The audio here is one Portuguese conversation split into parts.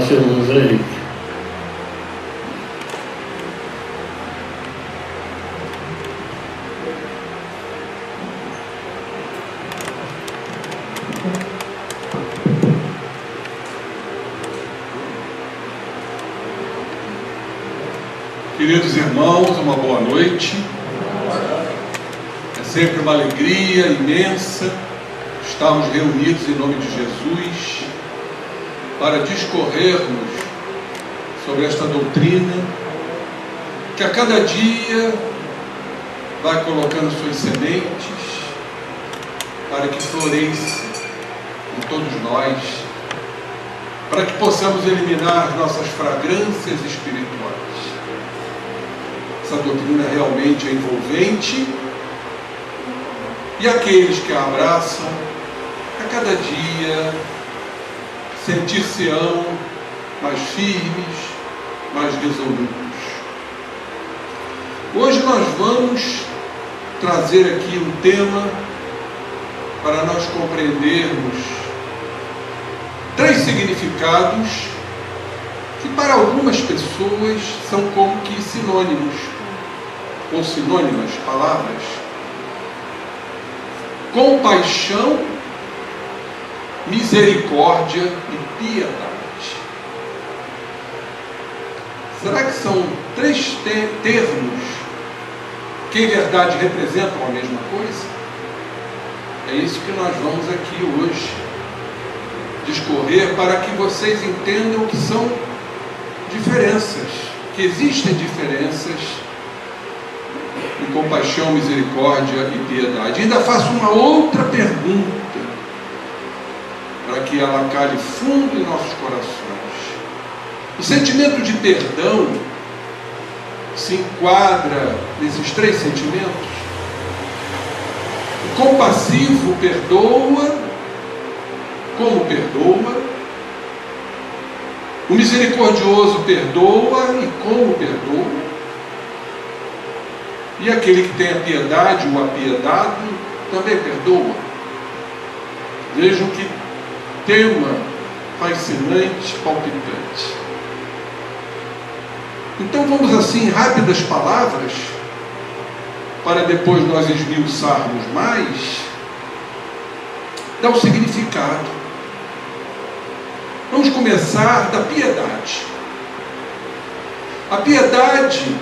Márcio Henrique. Queridos irmãos, uma boa noite. É sempre uma alegria imensa estarmos reunidos em nome de Jesus para discorrermos sobre esta doutrina que a cada dia vai colocando suas sementes para que floresça em todos nós, para que possamos eliminar nossas fragrâncias espirituais. Essa doutrina realmente é envolvente e aqueles que a abraçam, a cada dia sentir-se-ão mais firmes, mais resolutos. Hoje nós vamos trazer aqui um tema para nós compreendermos 3 significados que para algumas pessoas são como que sinônimos ou sinônimas palavras: compaixão, misericórdia e piedade. Será que são 3 termos que em verdade representam a mesma coisa? É isso que nós vamos aqui hoje discorrer, para que vocês entendam que são diferenças, que existem diferenças em compaixão, misericórdia e piedade. Ainda faço uma outra pergunta, para que ela cale fundo em nossos corações. O sentimento de perdão se enquadra nesses 3 sentimentos? O compassivo perdoa, como perdoa. O misericordioso perdoa e como perdoa. E aquele que tem a piedade, o apiedado, também perdoa. Vejam que tema fascinante, palpitante. Então vamos assim, em rápidas palavras, para depois nós esmiuçarmos mais, dar o significado. Vamos começar da piedade. A piedade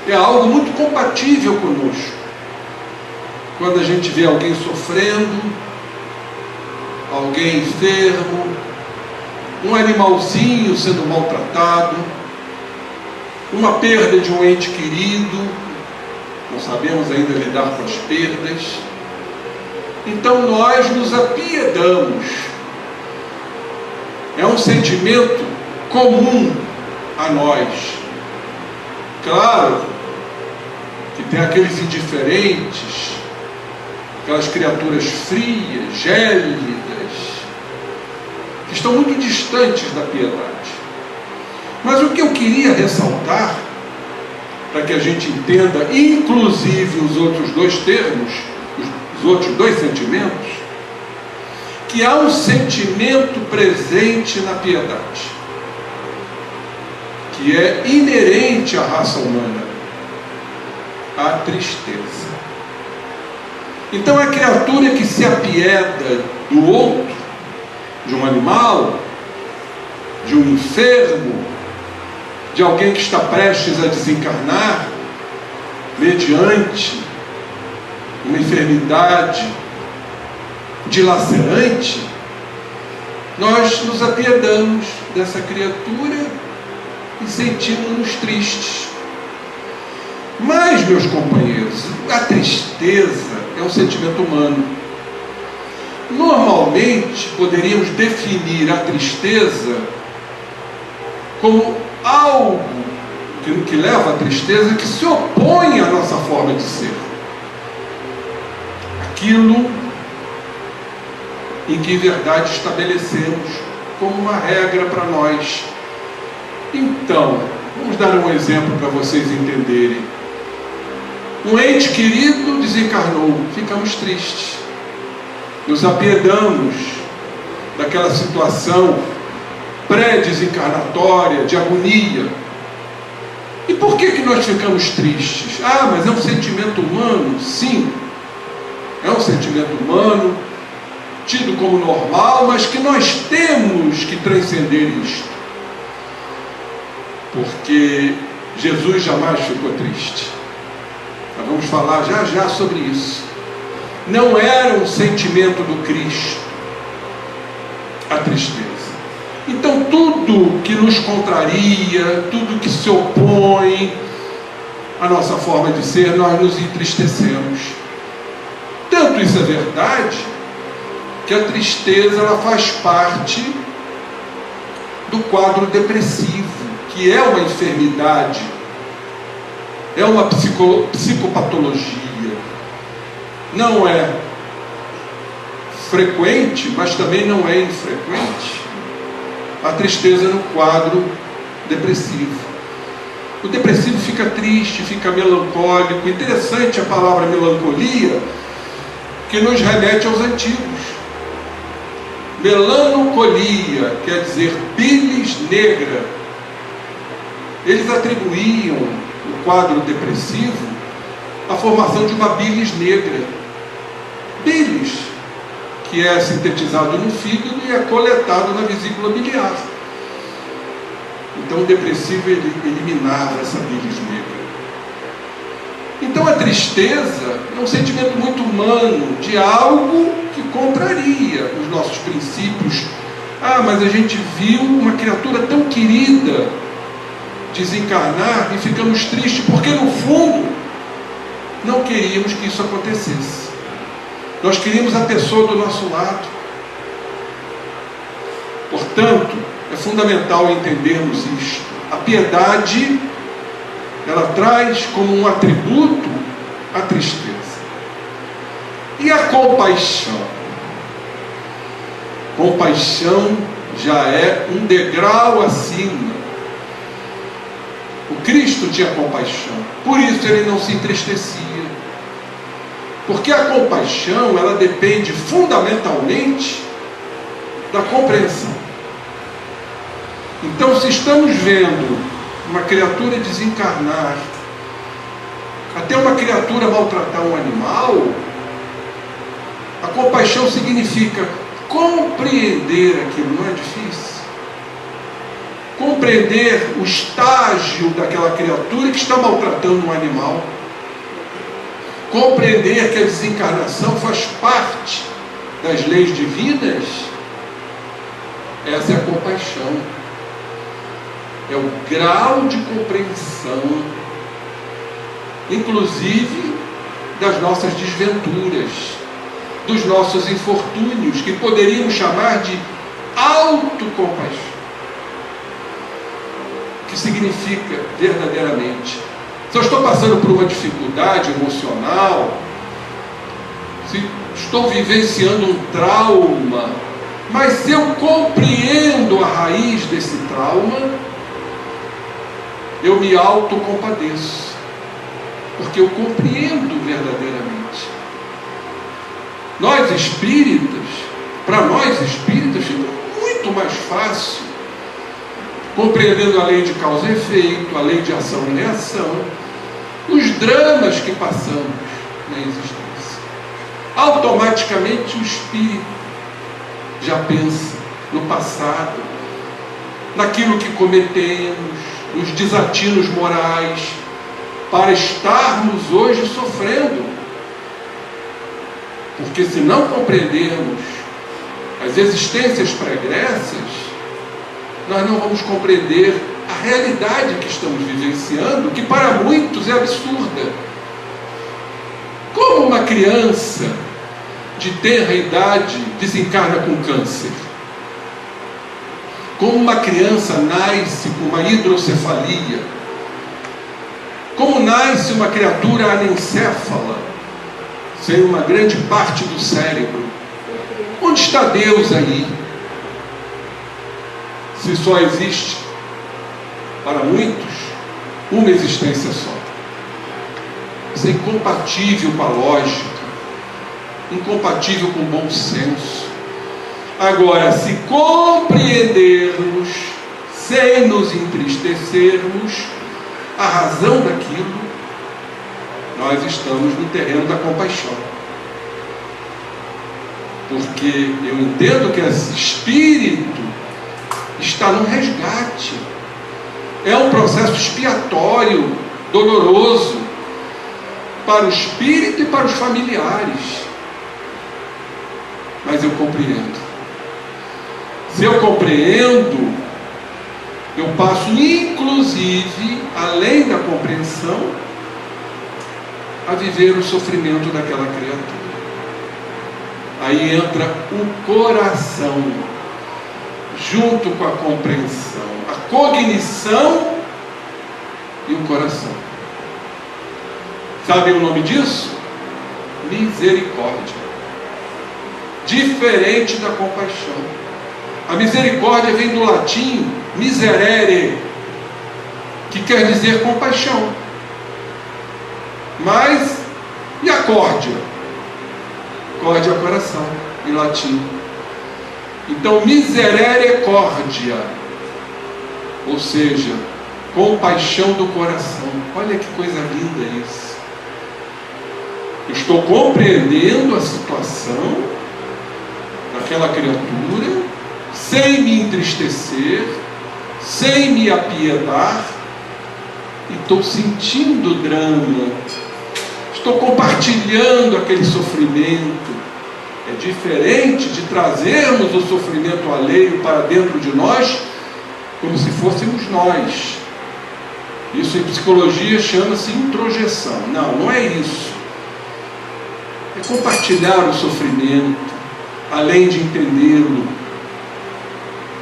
é algo muito compatível conosco. Quando a gente vê alguém sofrendo, alguém enfermo, um animalzinho sendo maltratado, uma perda de um ente querido, não sabemos ainda lidar com as perdas, então nós nos apiedamos. É um sentimento comum a nós. Claro que tem aqueles indiferentes, aquelas criaturas frias, gélidas, que estão muito distantes da piedade. Mas o que eu queria ressaltar, para que a gente entenda, inclusive os outros 2 termos, os outros 2 sentimentos, que há um sentimento presente na piedade, que é inerente à raça humana: a tristeza. Então a criatura que se apieda do outro, de um animal, de um enfermo, de alguém que está prestes a desencarnar, mediante uma enfermidade dilacerante, nós nos apiedamos dessa criatura e sentimos-nos tristes. Mas, meus companheiros, a tristeza é um sentimento humano. Normalmente poderíamos definir a tristeza como algo que leva à tristeza, que se opõe à nossa forma de ser, aquilo em que em verdade estabelecemos como uma regra para nós. Então, vamos dar um exemplo para vocês entenderem. Um ente querido desencarnou, ficamos tristes, nos apiedamos daquela situação pré-desencarnatória, de agonia. E por que nós ficamos tristes? Ah, mas é um sentimento humano? Sim, é um sentimento humano, tido como normal, mas que nós temos que transcender isto. Porque Jesus jamais ficou triste. Nós vamos falar já já sobre isso. Não era um sentimento do Cristo a tristeza. Então tudo que nos contraria, tudo que se opõe à nossa forma de ser, nós nos entristecemos. Tanto isso é verdade, que a tristeza ela faz parte do quadro depressivo, que é uma enfermidade, é uma psicopatologia. Não é frequente, mas também não é infrequente a tristeza no quadro depressivo. O depressivo fica triste, fica melancólico. Interessante a palavra melancolia, que nos remete aos antigos. Melancolia quer dizer bilis negra. Eles atribuíam o quadro depressivo à formação de uma bilis negra. Bilis, que é sintetizado no fígado e é coletado na vesícula biliar. Então o depressivo ele eliminava essa bilis negra. Então a tristeza é um sentimento muito humano, de algo que contraria os nossos princípios. Ah, mas a gente viu uma criatura tão querida desencarnar e ficamos tristes, porque no fundo não queríamos que isso acontecesse. Nós queríamos a pessoa do nosso lado. Portanto, é fundamental entendermos isto. A piedade, ela traz como um atributo a tristeza. E a compaixão? Compaixão já é um degrau acima. O Cristo tinha compaixão, por isso ele não se entristecia. Porque a compaixão, ela depende fundamentalmente da compreensão. Então, se estamos vendo uma criatura desencarnar, até uma criatura maltratar um animal, a compaixão significa compreender aquilo, não é difícil? Compreender o estágio daquela criatura que está maltratando um animal. Compreender que a desencarnação faz parte das leis divinas. Essa é a compaixão. É o grau de compreensão, inclusive das nossas desventuras, dos nossos infortúnios, que poderíamos chamar de autocompaixão. Que significa verdadeiramente, se eu estou passando por uma dificuldade emocional, se estou vivenciando um trauma, mas se eu compreendo a raiz desse trauma, eu me autocompadeço, porque eu compreendo verdadeiramente. Nós espíritas, para nós espíritas, fica muito mais fácil, compreendendo a lei de causa e efeito, a lei de ação e reação, os dramas que passamos na existência. Automaticamente o espírito já pensa no passado, naquilo que cometemos, nos desatinos morais, para estarmos hoje sofrendo. Porque se não compreendermos as existências pregressas, nós não vamos compreender a realidade que estamos vivenciando, que para muitos é absurda. Como uma criança de tenra idade desencarna com câncer? Como uma criança nasce com uma hidrocefalia? Como nasce uma criatura anencéfala, sem uma grande parte do cérebro? Onde está Deus aí? Se só existe, para muitos, uma existência só. Isso é incompatível com a lógica, incompatível com o bom senso. Agora, se compreendermos, sem nos entristecermos, a razão daquilo, nós estamos no terreno da compaixão. Porque eu entendo que esse espírito está no resgate. É um processo expiatório, doloroso, para o espírito e para os familiares. Mas eu compreendo. Se eu compreendo, eu passo, inclusive, além da compreensão, a viver o sofrimento daquela criatura. Aí entra o coração, junto com a compreensão, a cognição e o coração. Sabe o nome disso? Misericórdia. Diferente da compaixão. A misericórdia vem do latim miserere, que quer dizer compaixão. Mas, e a córdia? Córdia é coração, em latim. Então, miserere córdia, ou seja, compaixão do coração. Olha que coisa linda isso. Eu estou compreendendo a situação daquela criatura, sem me entristecer, sem me apiedar, e estou sentindo o drama, estou compartilhando aquele sofrimento. É diferente de trazermos o sofrimento alheio para dentro de nós, como se fôssemos nós. Isso em psicologia chama-se introjeção. Não, não é isso. É compartilhar o sofrimento, além de entendê-lo.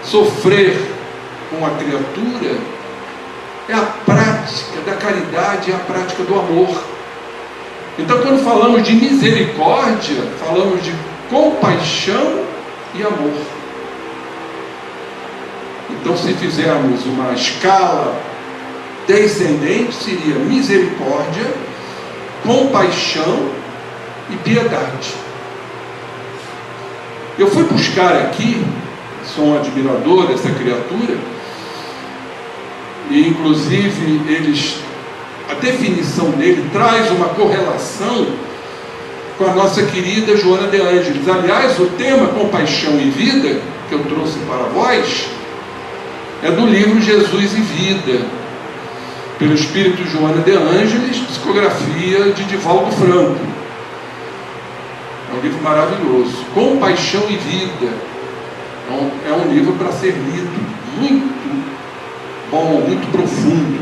Sofrer com a criatura é a prática da caridade, é a prática do amor. Então, quando falamos de misericórdia, falamos de compaixão e amor. Então, se fizermos uma escala descendente, seria misericórdia, compaixão e piedade. Eu fui buscar aqui, sou um admirador dessa criatura, e inclusive a definição dele traz uma correlação com a nossa querida Joana de Ângeles. Aliás, o tema Compaixão e Vida, que eu trouxe para vós, é do livro Jesus e Vida, pelo Espírito Joana de Ângeles, psicografia de Divaldo Franco. É um livro maravilhoso. Compaixão e Vida. É um livro para ser lido, muito bom, muito profundo.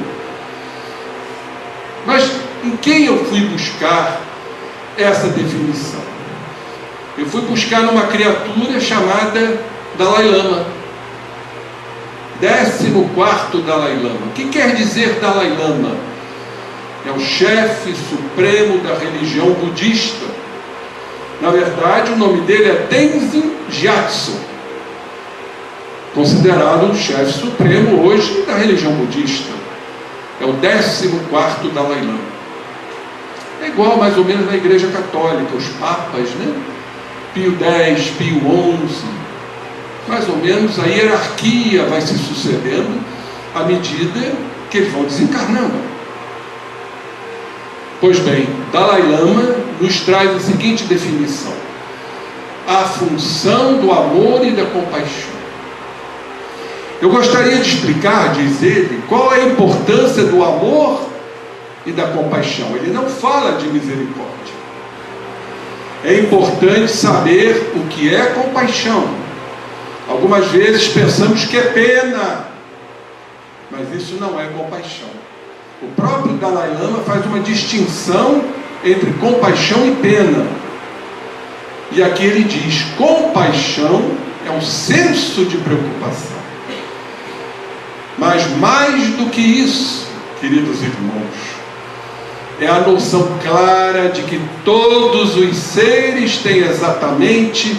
Mas em quem eu fui buscar essa definição? Eu fui buscar numa criatura chamada Dalai Lama, 14º Dalai Lama. O que quer dizer Dalai Lama? É o chefe supremo da religião budista. Na verdade, o nome dele é Tenzin Gyatso, considerado o chefe supremo hoje da religião budista. É o 14º Dalai Lama. É igual mais ou menos na Igreja Católica, os papas, né? Pio X, Pio XI. Mais ou menos a hierarquia vai se sucedendo à medida que eles vão desencarnando. Pois bem, Dalai Lama nos traz a seguinte definição: a função do amor e da compaixão. Eu gostaria de explicar, diz ele, qual é a importância do amor e da compaixão. Ele não fala de misericórdia. É importante saber o que é compaixão. Algumas vezes pensamos que é pena, mas isso não é compaixão. O próprio Dalai Lama faz uma distinção entre compaixão e pena. E aqui ele diz: compaixão é um senso de preocupação. Mas mais do que isso, queridos irmãos, é a noção clara de que todos os seres têm exatamente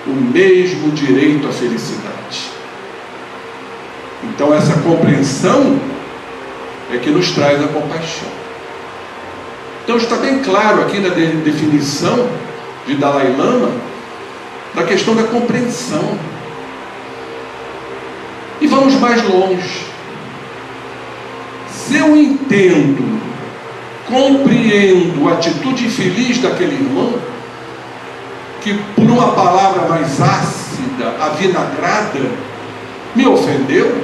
o mesmo direito à felicidade. Então essa compreensão é que nos traz a compaixão. Então está bem claro aqui na definição de Dalai Lama da questão da compreensão. E vamos mais longe. Se eu entendo, compreendo a atitude infeliz daquele irmão, que por uma palavra mais ácida, avinagrada, me ofendeu,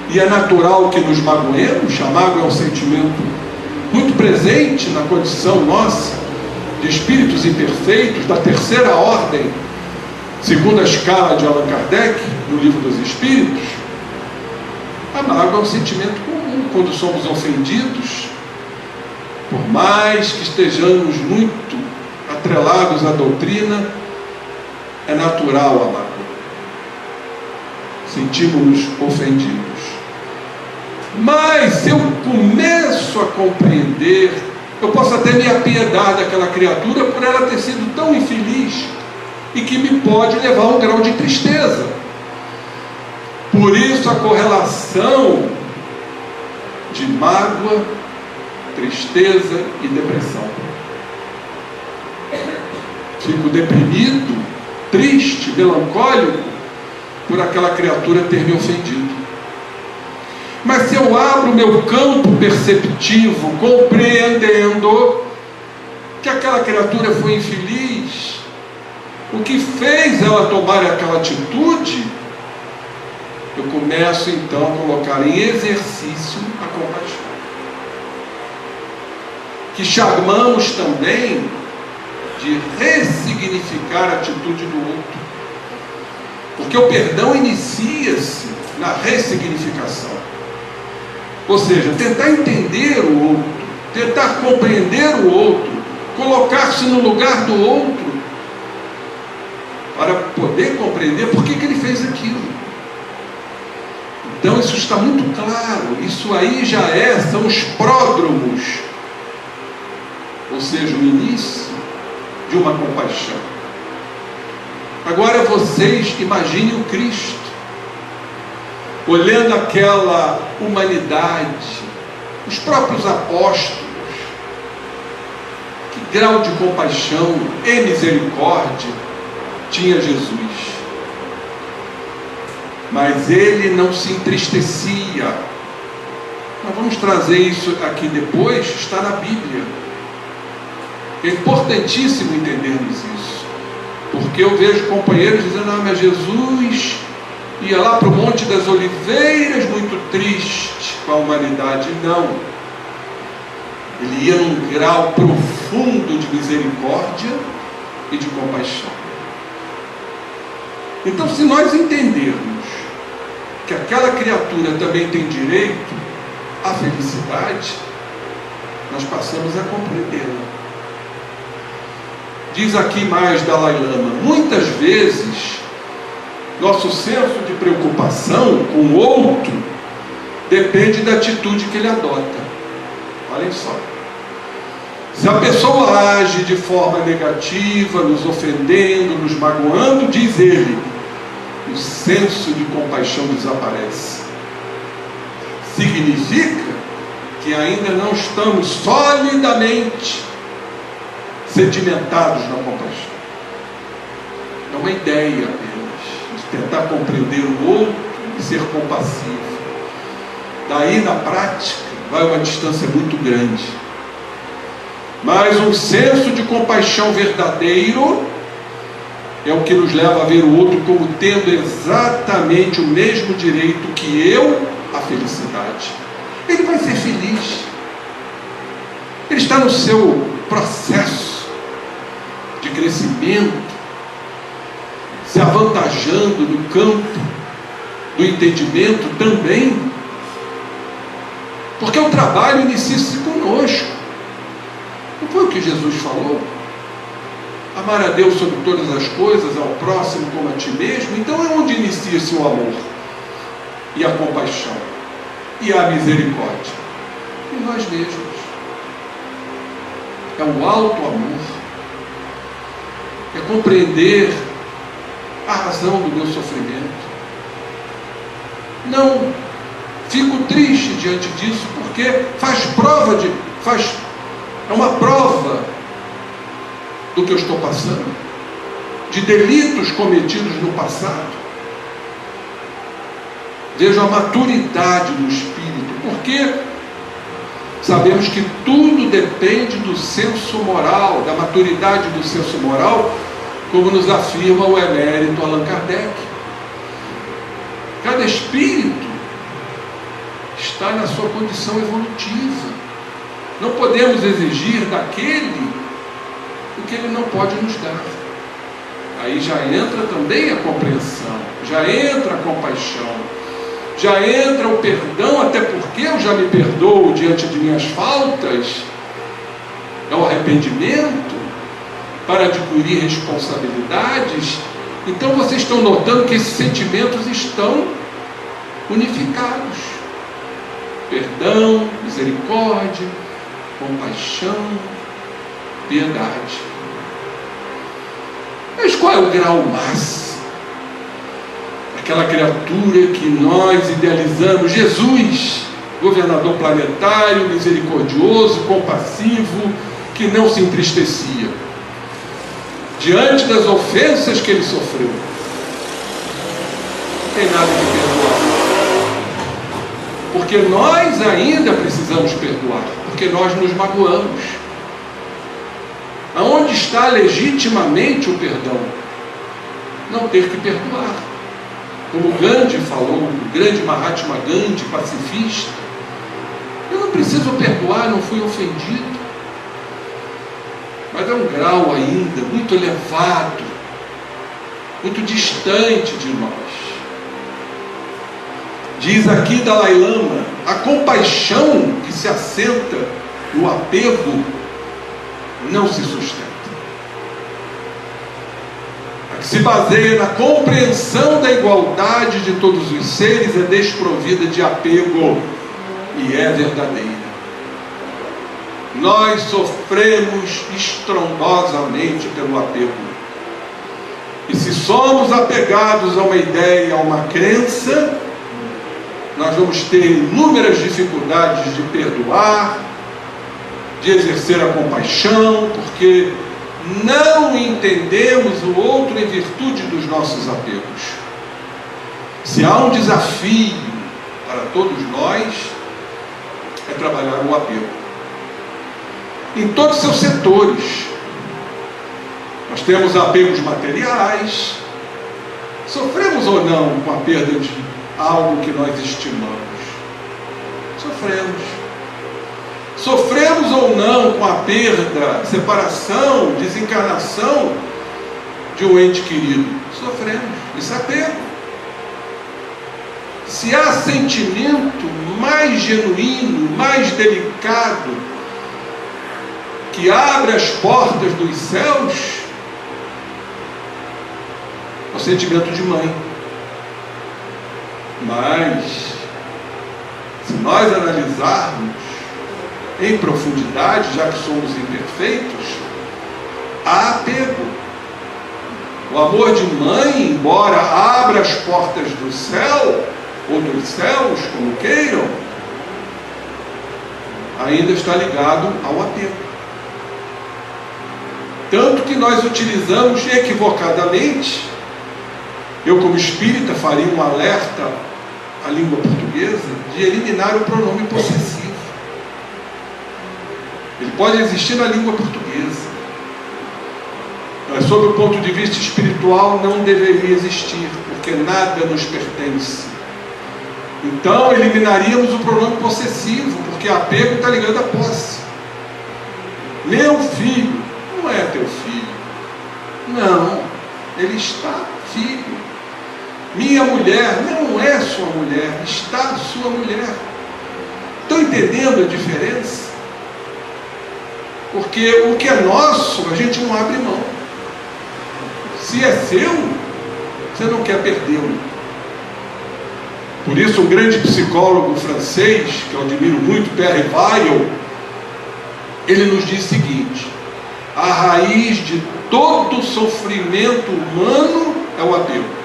e é natural que nos magoemos, a mágoa é um sentimento muito presente na condição nossa, de espíritos imperfeitos, da terceira ordem, segundo a escala de Allan Kardec, no Livro dos Espíritos. A mágoa é um sentimento comum quando somos ofendidos, por mais que estejamos muito atrelados à doutrina, é natural a mágoa. Sentimos-nos ofendidos. Mas se eu começo a compreender, eu posso até me apiedar daquela criatura por ela ter sido tão infeliz e que me pode levar a um grau de tristeza. Por isso a correlação de mágoa, tristeza e depressão. Fico deprimido, triste, melancólico por aquela criatura ter me ofendido. Mas se eu abro meu campo perceptivo, compreendendo que aquela criatura foi infeliz, o que fez ela tomar aquela atitude, eu começo então a colocar em exercício a compaixão, que chamamos também de ressignificar a atitude do outro, porque o perdão inicia-se na ressignificação, ou seja, tentar entender o outro, tentar compreender o outro, colocar-se no lugar do outro, para poder compreender por que ele fez aquilo. Então isso está muito claro, isso aí já são os pródromos, ou seja, o início de uma compaixão. Agora vocês imaginem o Cristo, olhando aquela humanidade, os próprios apóstolos, que grau de compaixão e misericórdia tinha Jesus. Mas ele não se entristecia. Nós vamos trazer isso aqui depois, está na Bíblia. É importantíssimo entendermos isso, porque eu vejo companheiros dizendo: ah, mas Jesus ia lá para o Monte das Oliveiras muito triste com a humanidade. Não, ele ia num grau profundo de misericórdia e de compaixão. Então, se nós entendermos que aquela criatura também tem direito à felicidade, nós passamos a compreendê-la. Diz aqui mais Dalai Lama: muitas vezes nosso senso de preocupação com o outro depende da atitude que ele adota. Olhem só, se a pessoa age de forma negativa, nos ofendendo, nos magoando, diz ele, o senso de compaixão desaparece. Significa que ainda não estamos solidamente sedimentados na compaixão. É uma ideia apenas, de tentar compreender o outro e ser compassivo. Daí, na prática, vai uma distância muito grande. Mas um senso de compaixão verdadeiro é o que nos leva a ver o outro como tendo exatamente o mesmo direito que eu à felicidade. Ele vai ser feliz. Ele está no seu processo de crescimento, se avantajando no campo do entendimento também, porque o trabalho inicia-se conosco. Não foi o que Jesus falou? Amar a Deus sobre todas as coisas, ao próximo como a ti mesmo. Então é onde inicia-se o amor e a compaixão e a misericórdia em nós mesmos. É o alto amor, é compreender a razão do meu sofrimento. Não fico triste diante disso, porque é uma prova do que eu estou passando, de delitos cometidos no passado. Vejo a maturidade do espírito, porque sabemos que tudo depende do senso moral, da maturidade do senso moral, como nos afirma o emérito Allan Kardec. Cada espírito está na sua condição evolutiva. Não podemos exigir daquele o que ele não pode nos dar. Aí já entra também a compreensão, já entra a compaixão, já entra o perdão, até porque eu já me perdoo diante de minhas faltas. É o arrependimento para adquirir responsabilidades. Então vocês estão notando que esses sentimentos estão unificados: perdão, misericórdia, compaixão, piedade. Mas qual é o grau máximo? Aquela criatura que nós idealizamos, Jesus, governador planetário, misericordioso, compassivo, que não se entristecia diante das ofensas que ele sofreu. Não tem nada de perdoar, porque nós ainda precisamos perdoar, porque nós nos magoamos. Aonde está legitimamente o perdão? Não ter que perdoar. Como Gandhi falou, o grande Mahatma Gandhi, pacifista: eu não preciso perdoar, não fui ofendido. Mas é um grau ainda muito elevado, muito distante de nós. Diz aqui Dalai Lama: a compaixão que se assenta no apego não se sustenta. A que se baseia na compreensão da igualdade de todos os seres é desprovida de apego e é verdadeira. Nós sofremos estrondosamente pelo apego. E se somos apegados a uma ideia, a uma crença, nós vamos ter inúmeras dificuldades de perdoar, de exercer a compaixão, porque não entendemos o outro em virtude dos nossos apegos. Se há um desafio para todos nós, é trabalhar o apego em todos os seus setores. Nós temos apegos materiais. Sofremos ou não com a perda de algo que nós estimamos? Sofremos. Sofremos ou não com a perda, separação, desencarnação de um ente querido? Sofremos. Isso é apego. Se há sentimento mais genuíno, mais delicado, que abre as portas dos céus, é o sentimento de mãe. Mas, se nós analisarmos em profundidade, já que somos imperfeitos, há apego. O amor de mãe, embora abra as portas do céu, ou dos céus, como queiram, ainda está ligado ao apego. Tanto que nós utilizamos equivocadamente, eu como espírita faria um alerta à língua portuguesa, de eliminar o pronome possessivo. Ele pode existir na língua portuguesa, mas sob o ponto de vista espiritual não deveria existir, porque nada nos pertence. Então eliminaríamos o pronome possessivo, porque apego está ligado à posse. Meu filho não é teu filho. Não, ele está filho. Minha mulher não é sua mulher, está sua mulher. Estão entendendo a diferença? Porque o que é nosso, a gente não abre mão. Se é seu, você não quer perdê-lo. Por isso, um grande psicólogo francês, que eu admiro muito, Pierre Weil, ele nos diz o seguinte: a raiz de todo sofrimento humano é o apego.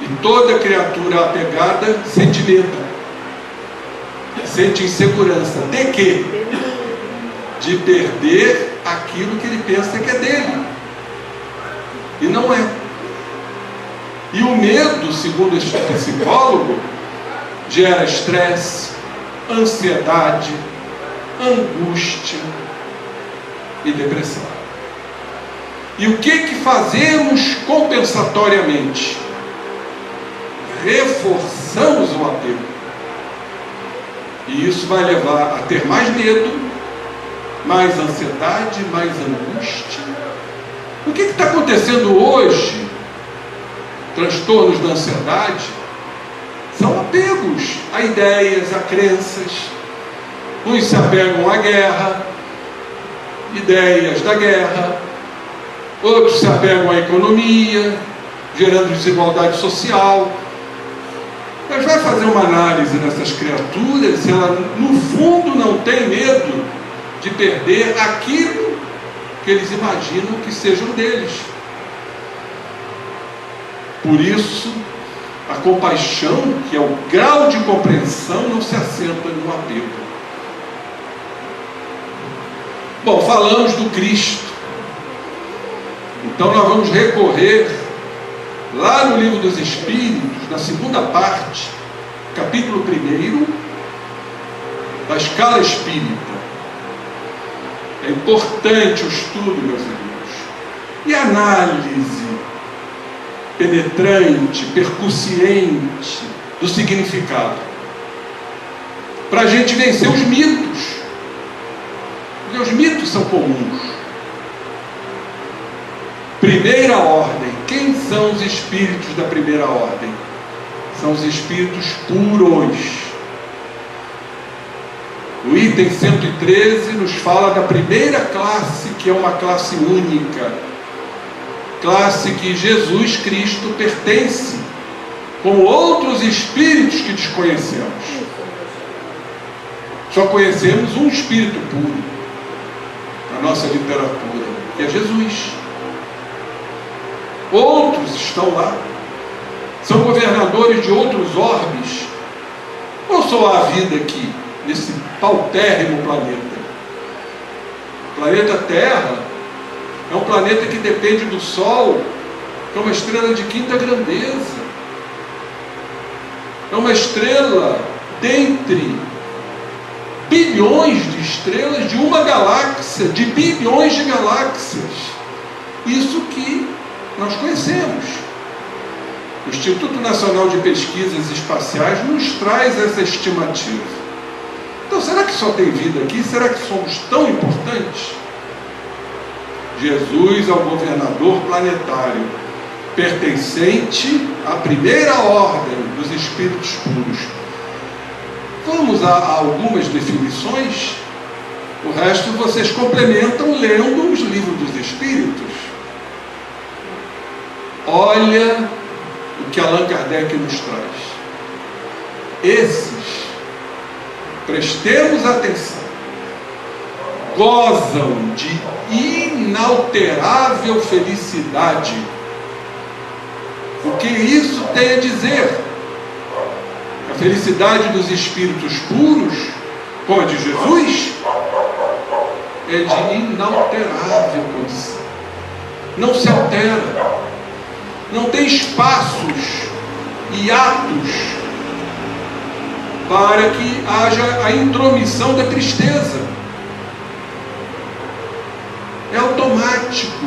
E toda criatura apegada sente medo, sente insegurança. De quê? De perder aquilo que ele pensa que é dele. E não é. E o medo, segundo este psicólogo, gera estresse, ansiedade, angústia e depressão. E o que fazemos compensatoriamente? Reforçamos o apego. E isso vai levar a ter mais medo, mais ansiedade, mais angústia. O que está acontecendo hoje? Transtornos da ansiedade são apegos a ideias, a crenças. Uns se apegam à guerra, ideias da guerra. Outros se apegam à economia, gerando desigualdade social. Mas vai fazer uma análise nessas criaturas, se ela no fundo não tem medo de perder aquilo que eles imaginam que sejam deles. Por isso, a compaixão, que é o grau de compreensão, não se assenta no apego. Bom, falamos do Cristo. Então nós vamos recorrer lá no Livro dos Espíritos, na segunda parte, capítulo 1 da escala espírita. É importante o estudo, meus amigos, e a análise penetrante, percussiente do significado, para a gente vencer os mitos, porque os mitos são comuns. Primeira ordem. Quem são os espíritos da primeira ordem? São os espíritos puros. O item 113 nos fala da primeira classe, que é uma classe única, classe que Jesus Cristo pertence, como outros espíritos que desconhecemos. Só conhecemos um espírito puro na nossa literatura, que é Jesus. Outros estão lá, são governadores de outros orbes. Qual só há vida aqui, nesse paupérrimo planeta? O planeta Terra é um planeta que depende do Sol, que é uma estrela de quinta grandeza. É uma estrela dentre bilhões de estrelas de uma galáxia, de bilhões de galáxias. Isso que nós conhecemos. O Instituto Nacional de Pesquisas Espaciais nos traz essa estimativa. Então, será que só tem vida aqui? Será que somos tão importantes? Jesus é o governador planetário, pertencente à primeira ordem dos espíritos puros. Vamos a algumas definições. O resto vocês complementam lendo os livros dos espíritos. Olha o que Allan Kardec nos traz. Esses, prestemos atenção, gozam de inalterável felicidade. O que isso tem a dizer? A felicidade dos espíritos puros, como a de Jesus, é de inalterável condição. Não se altera. Não tem espaços e atos para que haja a intromissão da tristeza. É automático.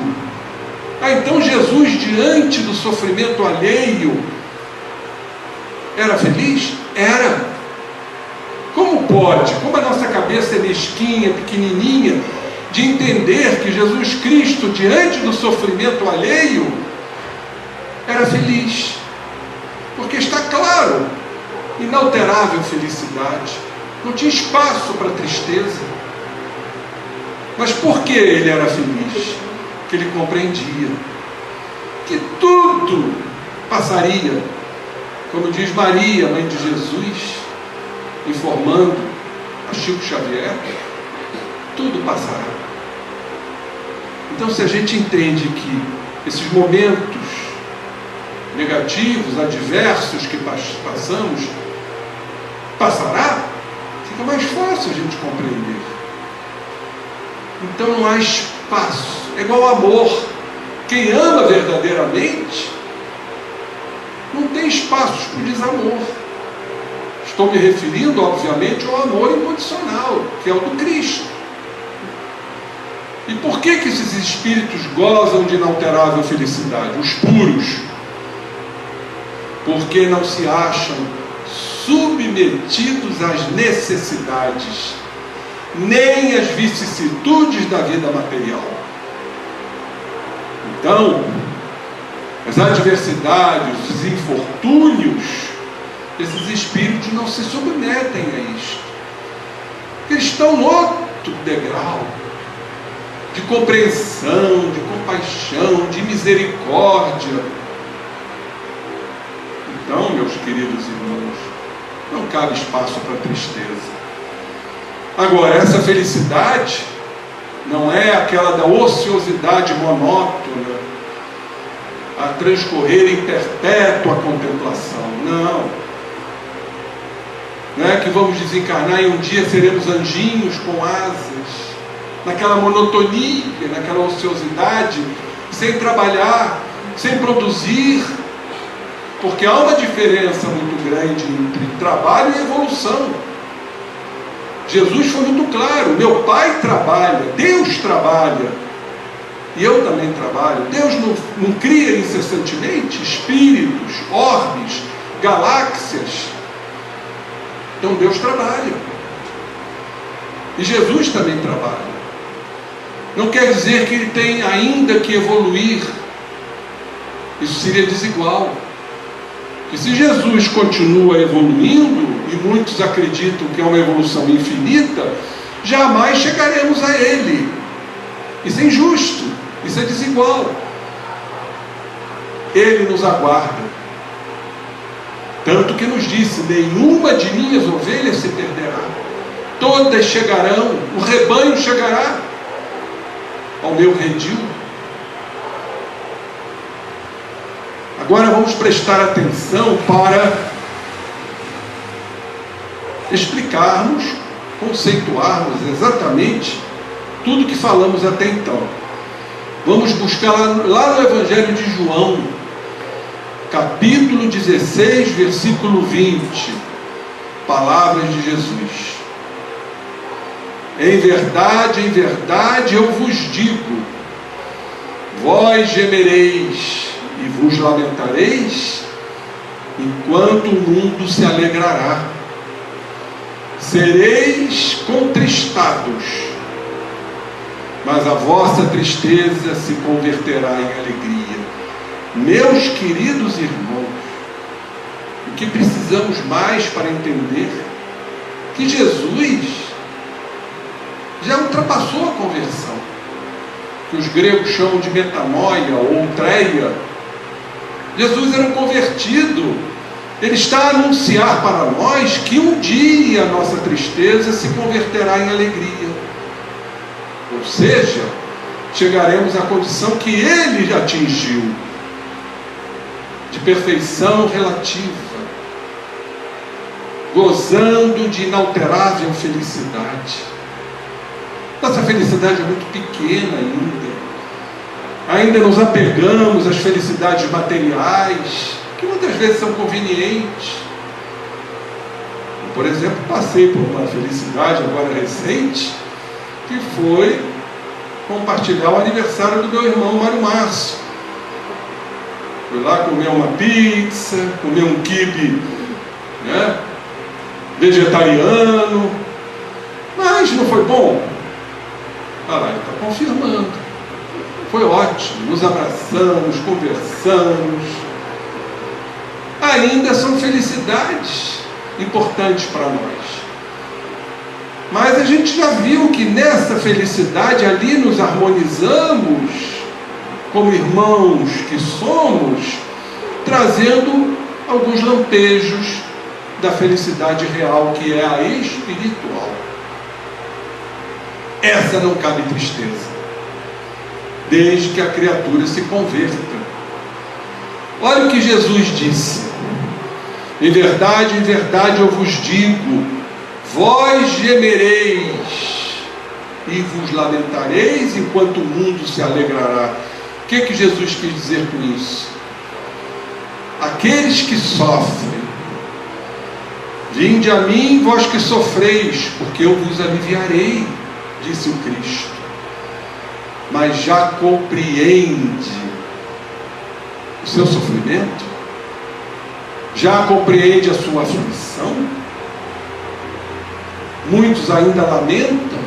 Então Jesus, diante do sofrimento alheio, era feliz? Era. Como pode? Como a nossa cabeça é mesquinha, pequenininha, de entender que Jesus Cristo, diante do sofrimento alheio, era feliz? Porque está claro, inalterável felicidade, não tinha espaço para tristeza. Mas por que ele era feliz? Porque ele compreendia que tudo passaria, como diz Maria, mãe de Jesus, informando a Chico Xavier, tudo passará. Então, se a gente entende que esses momentos negativos, adversos que passamos, passará, fica mais fácil a gente compreender. Então não há espaço. É igual ao amor. Quem ama verdadeiramente não tem espaços para o desamor. Estou me referindo, obviamente, ao amor incondicional, que é o do Cristo. E por que esses espíritos gozam de inalterável felicidade? Os puros. Porque não se acham submetidos às necessidades, nem às vicissitudes da vida material. Então, as adversidades, os infortúnios, esses espíritos não se submetem a isto. Eles estão no outro degrau de compreensão, de compaixão, de misericórdia. Então, meus queridos irmãos, não cabe espaço para tristeza. Agora, essa felicidade não é aquela da ociosidade monótona, a transcorrer em perpétua contemplação. Não. Não é que vamos desencarnar e um dia seremos anjinhos com asas, naquela monotonia, naquela ociosidade, sem trabalhar, sem produzir, porque há uma diferença muito grande entre trabalho e evolução. Jesus foi muito claro: meu Pai trabalha, Deus trabalha, e eu também trabalho. Deus não cria incessantemente espíritos, orbes, galáxias. Então Deus trabalha, e Jesus também trabalha. Não quer dizer que ele tem ainda que evoluir. Isso seria desigual. E se Jesus continua evoluindo, e muitos acreditam que é uma evolução infinita, jamais chegaremos a Ele. Isso é injusto, isso é desigual. Ele nos aguarda. Tanto que nos disse: nenhuma de minhas ovelhas se perderá. Todas chegarão, o rebanho chegará ao meu redil. Agora vamos prestar atenção para explicarmos, conceituarmos exatamente tudo que falamos até então. Vamos buscar lá no Evangelho de João, capítulo 16, versículo 20, palavras de Jesus. Em verdade eu vos digo, vós gemereis e vos lamentareis, enquanto o mundo se alegrará. Sereis contristados, mas a vossa tristeza se converterá em alegria. Meus queridos irmãos, o que precisamos mais para entender? Que Jesus já ultrapassou a conversão, que os gregos chamam de metanoia ou treia. Jesus era um convertido. Ele está a anunciar para nós que um dia a nossa tristeza se converterá em alegria. Ou seja, chegaremos à condição que ele já atingiu, de perfeição relativa, gozando de inalterável felicidade. Nossa felicidade é muito pequena ainda nos apegamos às felicidades materiais, que muitas vezes são convenientes. Eu, por exemplo, passei por uma felicidade agora recente, que foi compartilhar o aniversário do meu irmão Mário Márcio. Fui lá comer uma pizza, comer um quibe, né, vegetariano. Mas não foi bom? Ah lá, ele está confirmando. Foi ótimo, nos abraçamos, conversamos. Ainda são felicidades importantes para nós. Mas a gente já viu que nessa felicidade ali nos harmonizamos como irmãos que somos, trazendo alguns lampejos da felicidade real, que é a espiritual. Essa não cabe tristeza, desde que a criatura se converta. Olha o que Jesus disse: em verdade eu vos digo, vós gemereis e vos lamentareis, enquanto o mundo se alegrará. que Jesus quis dizer com isso? Aqueles que sofrem, vinde a mim, vós que sofreis, porque eu vos aliviarei, disse o Cristo. Mas já compreende o seu sofrimento? Já compreende a sua aflição? Muitos ainda lamentam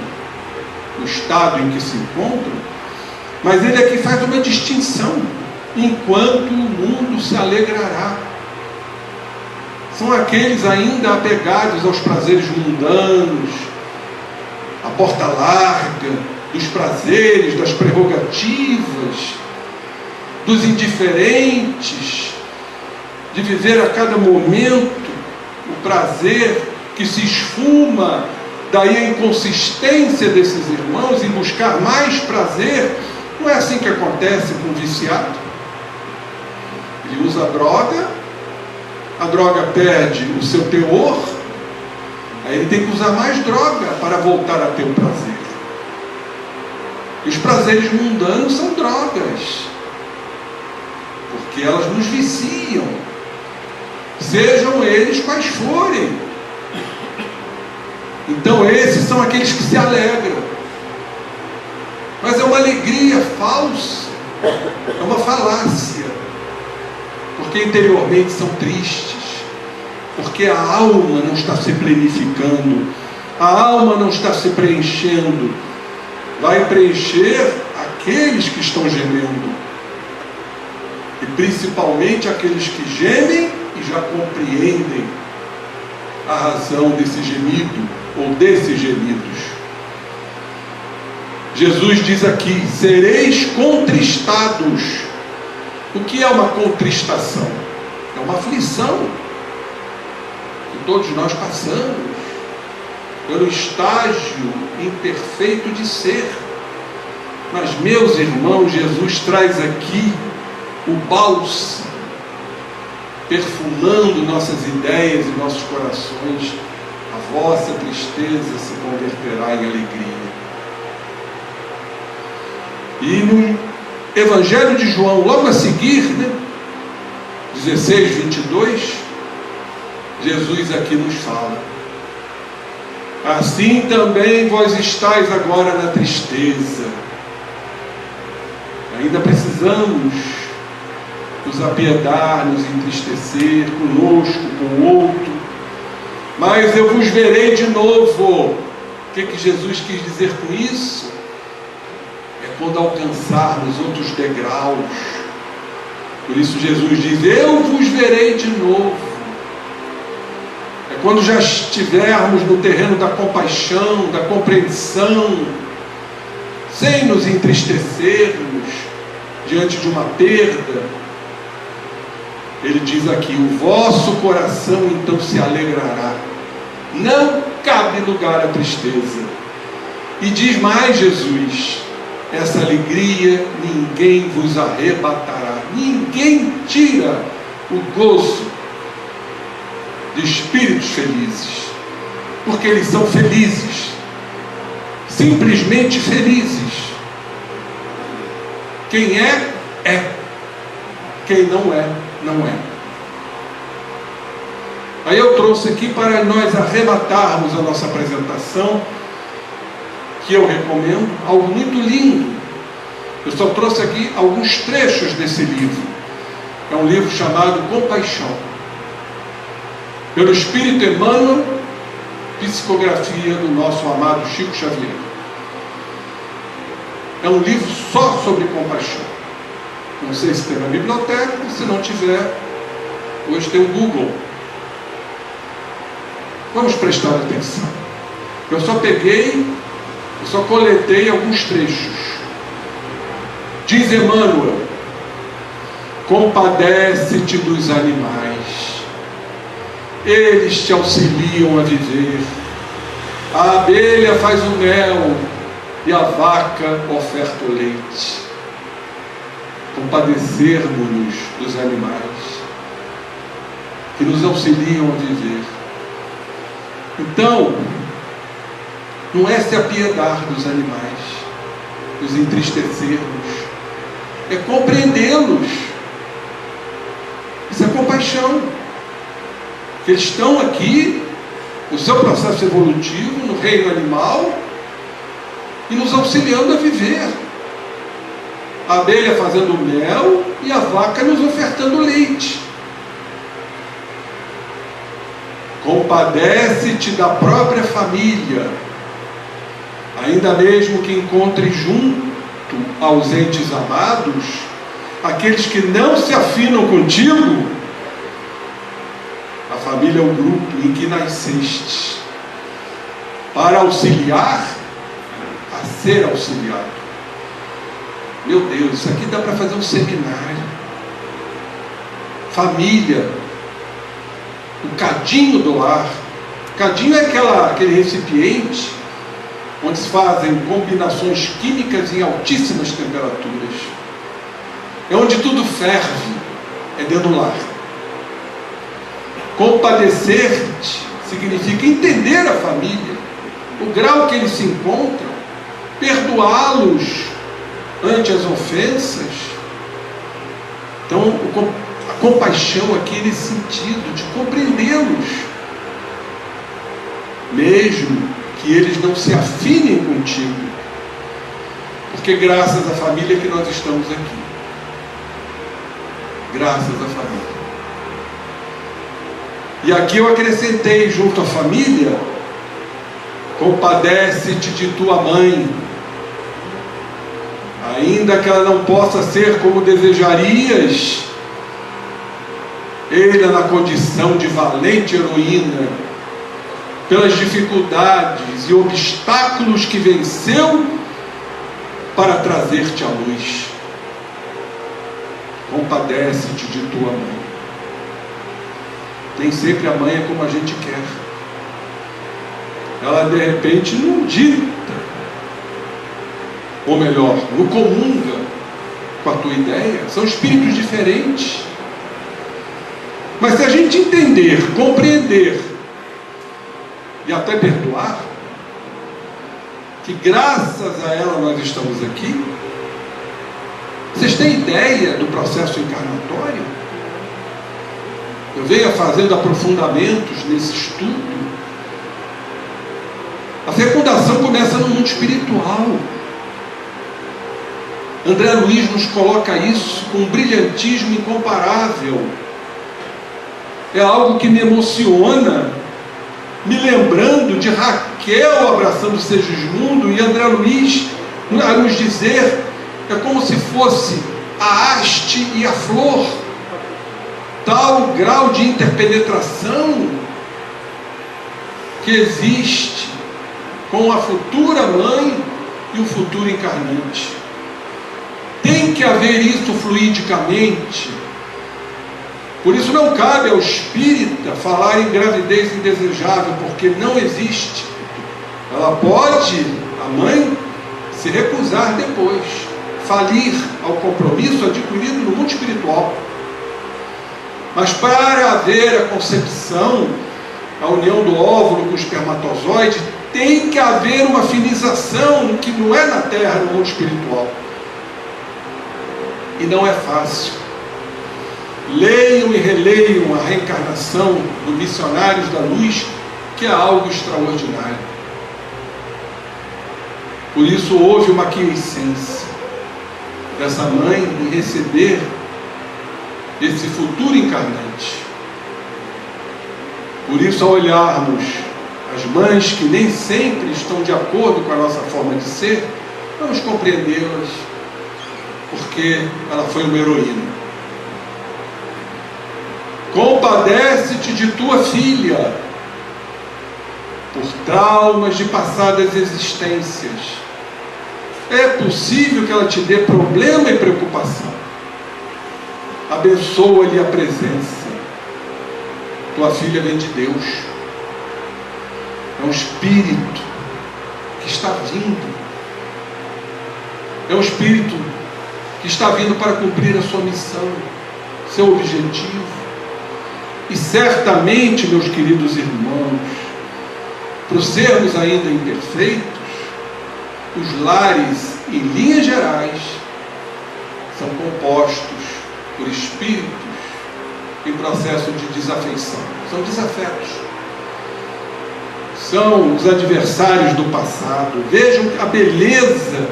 o estado em que se encontram, mas ele aqui faz uma distinção: enquanto o mundo se alegrará. São aqueles ainda apegados aos prazeres mundanos, à porta larga, dos prazeres, das prerrogativas, dos indiferentes, de viver a cada momento o prazer que se esfuma. Daí a inconsistência desses irmãos em buscar mais prazer. Não é assim que acontece com o viciado. Ele usa a droga perde o seu teor, aí ele tem que usar mais droga para voltar a ter o prazer. E os prazeres mundanos são drogas, porque elas nos viciam, sejam eles quais forem. Então esses são aqueles que se alegram, mas é uma alegria falsa, é uma falácia, porque interiormente são tristes, porque a alma não está se plenificando, a alma não está se preenchendo. Vai preencher aqueles que estão gemendo, e principalmente aqueles que gemem e já compreendem a razão desse gemido ou desses gemidos. Jesus diz aqui: sereis contristados. O que é uma contristação? É uma aflição que todos nós passamos pelo estágio imperfeito de ser. Mas, meus irmãos, Jesus traz aqui o bálsamo, perfumando nossas ideias e nossos corações. A vossa tristeza se converterá em alegria. E no Evangelho de João, logo a seguir, 16, 22, Jesus aqui nos fala: assim também vós estáis agora na tristeza. Ainda precisamos nos apiedar, nos entristecer conosco, com o outro, mas eu vos verei de novo. O que Jesus quis dizer com isso? É quando alcançarmos outros degraus. Por isso Jesus diz: eu vos verei de novo. É quando já estivermos no terreno da compaixão, da compreensão, sem nos entristecermos diante de uma perda. Ele diz aqui: o vosso coração então se alegrará, não cabe lugar à tristeza. E diz mais Jesus: essa alegria ninguém vos arrebatará. Ninguém tira o gozo de espíritos felizes, porque eles são felizes, simplesmente felizes. Quem é, é. Quem não é, não é. Aí eu trouxe aqui para nós arrematarmos a nossa apresentação, que eu recomendo, algo muito lindo. Eu só trouxe aqui alguns trechos desse livro. É um livro chamado Compaixão, pelo Espírito Emmanuel, psicografia do nosso amado Chico Xavier. É um livro só sobre compaixão. Não sei se tem na biblioteca, se não tiver, hoje tem o Google. Vamos prestar atenção. Eu só coletei alguns trechos. Diz Emmanuel: compadece-te dos animais, eles te auxiliam a viver. A abelha faz o mel e a vaca oferta o leite. Compadecermos-nos dos animais que nos auxiliam a viver. Então, não é se apiedar dos animais, nos entristecermos, é compreendê-los. Isso é compaixão. Eles estão aqui, no seu processo evolutivo, no reino animal, e nos auxiliando a viver. A abelha fazendo mel e a vaca nos ofertando leite. Compadece-te da própria família, ainda mesmo que encontre junto aos entes amados, aqueles que não se afinam contigo. A família é o grupo em que nasceste, para auxiliar a ser auxiliado. Meu Deus, isso aqui dá para fazer um seminário. Família, o cadinho do lar. Cadinho é aquele recipiente onde se fazem combinações químicas em altíssimas temperaturas. É onde tudo ferve, é dentro do lar. Compadecer-te significa entender a família, o grau que eles se encontram, perdoá-los ante as ofensas. Então, a compaixão aqui nesse sentido de compreendê-los, mesmo que eles não se afinem contigo, porque graças à família que nós estamos aqui, graças à família. E aqui eu acrescentei junto à família: compadece-te de tua mãe, ainda que ela não possa ser como desejarias, ela na condição de valente heroína, pelas dificuldades e obstáculos que venceu para trazer-te à luz. Compadece-te de tua mãe. Nem sempre a mãe é como a gente quer. Ela de repente não dita, ou melhor, não comunga com a tua ideia. São espíritos diferentes. Mas se a gente entender, compreender e até perdoar, que graças a ela nós estamos aqui. Vocês têm ideia do processo encarnatório? Eu venho fazendo aprofundamentos nesse estudo. A fecundação começa no mundo espiritual. André Luiz nos coloca isso com um brilhantismo incomparável. É algo que me emociona, me lembrando de Raquel abraçando Segismundo e André Luiz a nos dizer, é como se fosse a haste e a flor, tal grau de interpenetração que existe com a futura mãe e o futuro encarnante. Tem que haver isso fluidicamente. Por isso não cabe ao espírita falar em gravidez indesejável, porque não existe. Ela pode, a mãe, se recusar depois, falir ao compromisso adquirido no mundo espiritual. Mas para haver a concepção, a união do óvulo com o espermatozoide, tem que haver uma finização que não é na Terra, no mundo espiritual. E não é fácil. Leiam e releiam a reencarnação do Missionários da Luz, que é algo extraordinário. Por isso houve uma aquiescência dessa mãe em receber esse futuro encarnante. Por isso, ao olharmos as mães que nem sempre estão de acordo com a nossa forma de ser, vamos compreendê-las, porque ela foi uma heroína. Compadece-te de tua filha, por traumas de passadas existências. É possível que ela te dê problema e preocupação. Abençoa-lhe a presença. Tua filha vem de Deus. É um espírito que está vindo. É um espírito que está vindo para cumprir a sua missão, seu objetivo. E certamente, meus queridos irmãos, por sermos ainda imperfeitos, os lares, em linhas gerais, são compostos por espíritos em processo de desafeição. São desafetos. São os adversários do passado. Vejam a beleza,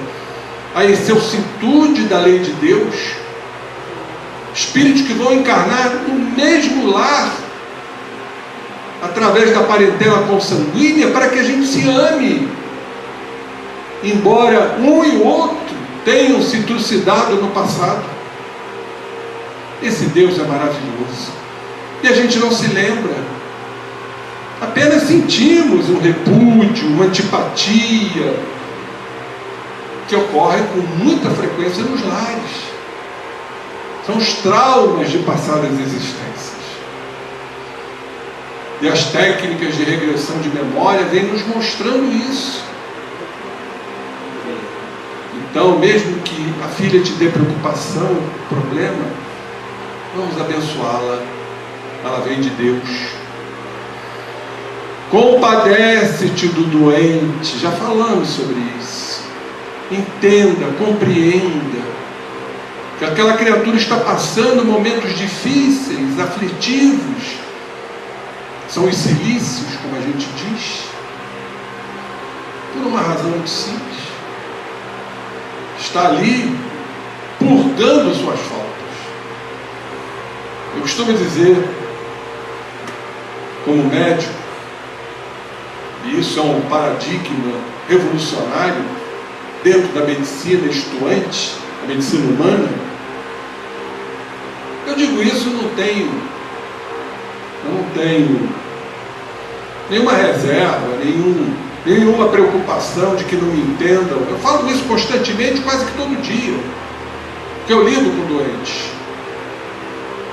a excelsitude da lei de Deus. Espíritos que vão encarnar no mesmo lar, através da parentela consanguínea, para que a gente se ame. Embora um e o outro tenham se trucidado no passado. Esse Deus é maravilhoso. E a gente não se lembra. Apenas sentimos um repúdio, uma antipatia, que ocorre com muita frequência nos lares. São os traumas de passadas existências. E as técnicas de regressão de memória vêm nos mostrando isso. Então, mesmo que a filha te dê preocupação, problema, vamos abençoá-la. Ela vem de Deus. Compadece-te do doente. Já falamos sobre isso. Entenda, compreenda que aquela criatura está passando momentos difíceis, aflitivos. São os cilícios, como a gente diz, por uma razão muito simples. Está ali purgando suas faltas. Eu costumo dizer, como médico, e isso é um paradigma revolucionário dentro da medicina estuante, a medicina humana. Eu digo isso, eu não tenho nenhuma reserva, nenhuma preocupação de que não me entendam. Eu falo isso constantemente, quase que todo dia, que eu lido com doentes.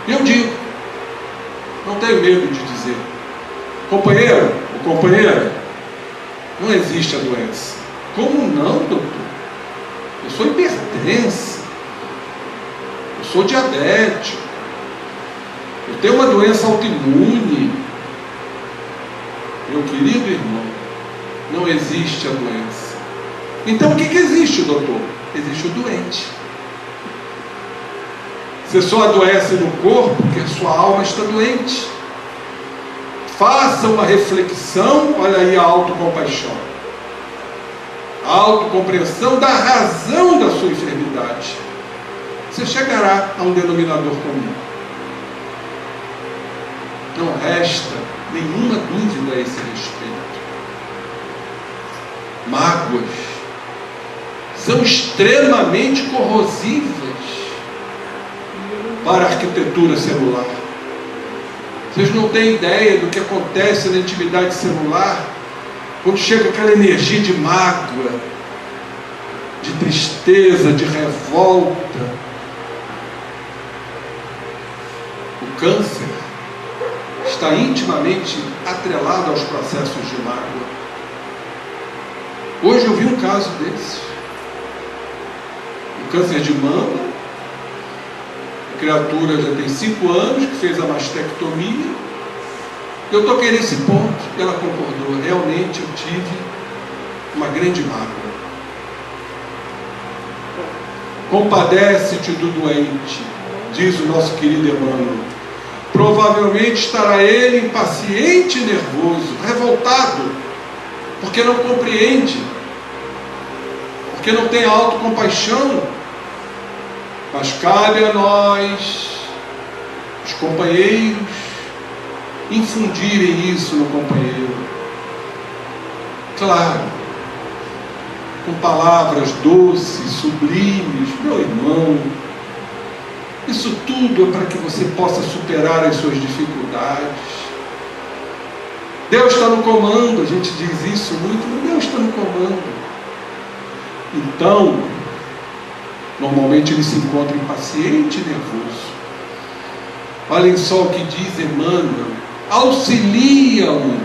E eu digo, não tenho medo de dizer, companheiro ou companheira, não existe a doença. Como não, doutor? Eu sou hipertensa, eu sou diabético, eu tenho uma doença autoimune. Meu querido irmão, não existe a doença. Então o que existe, doutor? Existe o doente. Você só adoece no corpo porque a sua alma está doente. Faça uma reflexão, olha aí a autocompaixão, a autocompreensão da razão da sua enfermidade. Você chegará a um denominador comum. Não resta nenhuma dúvida a esse respeito. Mágoas são extremamente corrosivas para a arquitetura celular. Vocês não têm ideia do que acontece na intimidade celular quando chega aquela energia de mágoa, de tristeza, de revolta. O câncer está intimamente atrelado aos processos de mágoa. Hoje eu vi um caso desses. O câncer de mama. A criatura já tem 5 anos, que fez a mastectomia. Eu toquei nesse ponto e ela concordou. Realmente eu tive uma grande mágoa. Compadece-te do doente, diz o nosso querido Emmanuel. Provavelmente estará ele impaciente e nervoso, revoltado, porque não compreende, porque não tem autocompaixão. Mas cabe a nós, os companheiros, infundirem isso no companheiro. Claro, com palavras doces, sublimes, meu irmão. Isso tudo é para que você possa superar as suas dificuldades. Deus está no comando, a gente diz isso muito, mas Deus está no comando. Então, normalmente ele se encontra impaciente e nervoso. Olhem só o que diz Emmanuel: auxilia-o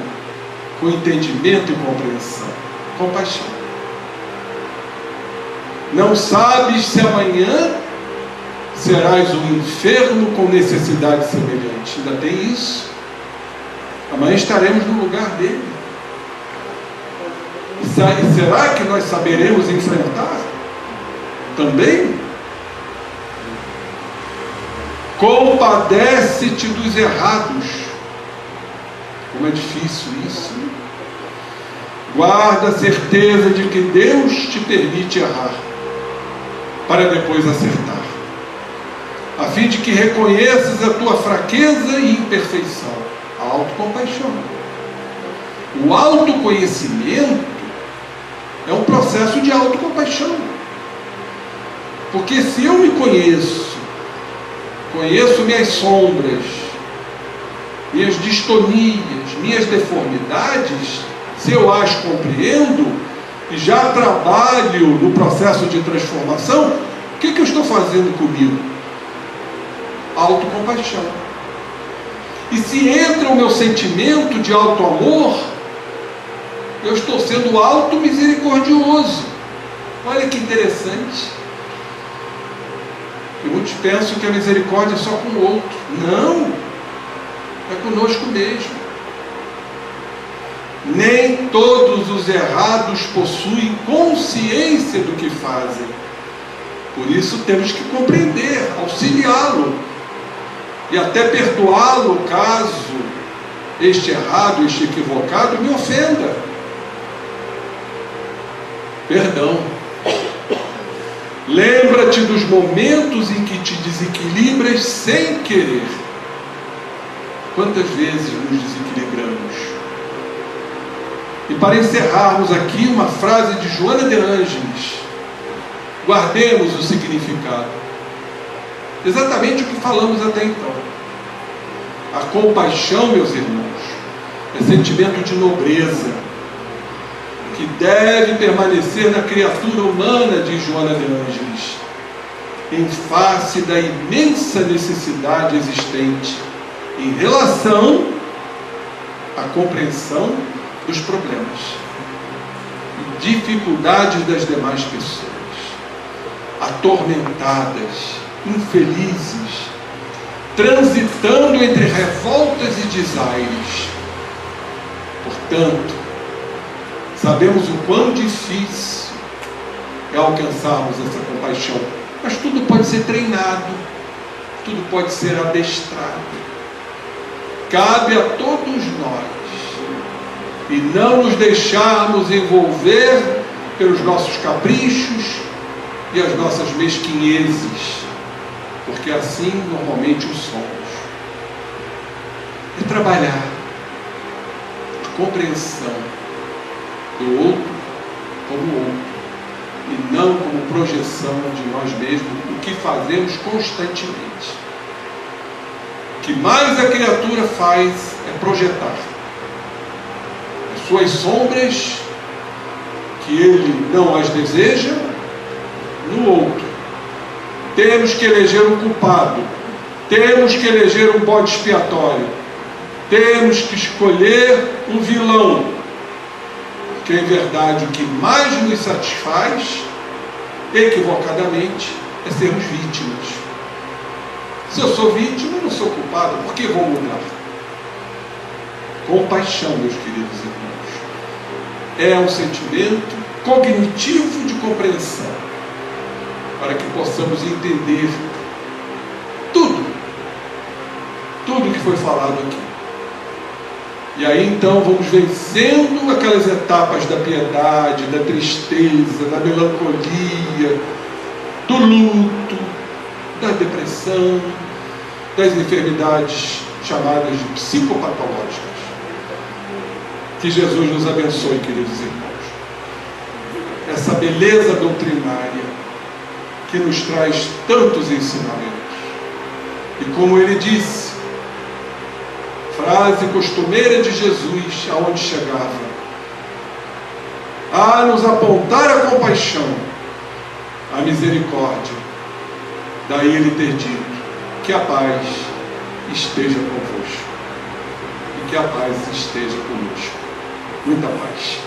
com entendimento e compreensão, compaixão. Não sabes se amanhã serás um enfermo com necessidade semelhante. Ainda tem isso. Amanhã estaremos no lugar dele. E será que nós saberemos enfrentar também? Compadece-te dos errados. Como é difícil isso, né? Guarda a certeza de que Deus te permite errar, para depois acertar, a fim de que reconheças a tua fraqueza e imperfeição. A autocompaixão. O autoconhecimento é um processo de autocompaixão. Porque se eu me conheço minhas sombras, minhas distonias, minhas deformidades, se eu as compreendo e já trabalho no processo de transformação, o que eu estou fazendo comigo? Autocompaixão. E se entra o meu sentimento de auto-amor, eu estou sendo auto-misericordioso. Olha que interessante. E muitos pensam que a misericórdia é só com o outro. Não, é conosco mesmo. Nem todos os errados possuem consciência do que fazem. Por isso temos que compreender, auxiliá-lo e até perdoá-lo caso este errado, este equivocado me ofenda. Perdão. Lembra-te dos momentos em que te desequilibras sem querer. Quantas vezes nos desequilibramos? E para encerrarmos aqui, uma frase de Joana de Ângeles. Guardemos o significado. Exatamente o que falamos até então. A compaixão, meus irmãos, é sentimento de nobreza, que deve permanecer na criatura humana, diz Joana de Ângeles, em face da imensa necessidade existente em relação à compreensão dos problemas e dificuldades das demais pessoas, atormentadas, infelizes, transitando entre revoltas e desaires. Portanto, sabemos o quão difícil é alcançarmos essa compaixão, mas tudo pode ser treinado, tudo pode ser adestrado. Cabe a todos nós e não nos deixarmos envolver pelos nossos caprichos e as nossas mesquinhezes, porque assim normalmente o somos. É trabalhar a compreensão do outro como outro e não como projeção de nós mesmos, o que fazemos constantemente. O que mais a criatura faz é projetar as suas sombras, que ele não as deseja, no outro. Temos que eleger um culpado, temos que eleger um bode expiatório, temos que escolher um vilão, porque em verdade o que mais nos satisfaz, equivocadamente, é sermos vítimas. Se eu sou vítima, eu não sou culpado, por que vou mudar? Compaixão, meus queridos irmãos, é um sentimento cognitivo de compreensão, para que possamos entender tudo que foi falado aqui. E aí então vamos vencendo aquelas etapas da piedade, da tristeza, da melancolia, do luto, da depressão, das enfermidades chamadas de psicopatológicas. Que Jesus nos abençoe, queridos irmãos. Essa beleza doutrinária que nos traz tantos ensinamentos. E como ele disse, frase costumeira de Jesus aonde chegava, a nos apontar a compaixão, a misericórdia. Daí ele ter dito, que a paz esteja convosco e que a paz esteja conosco. Muita paz.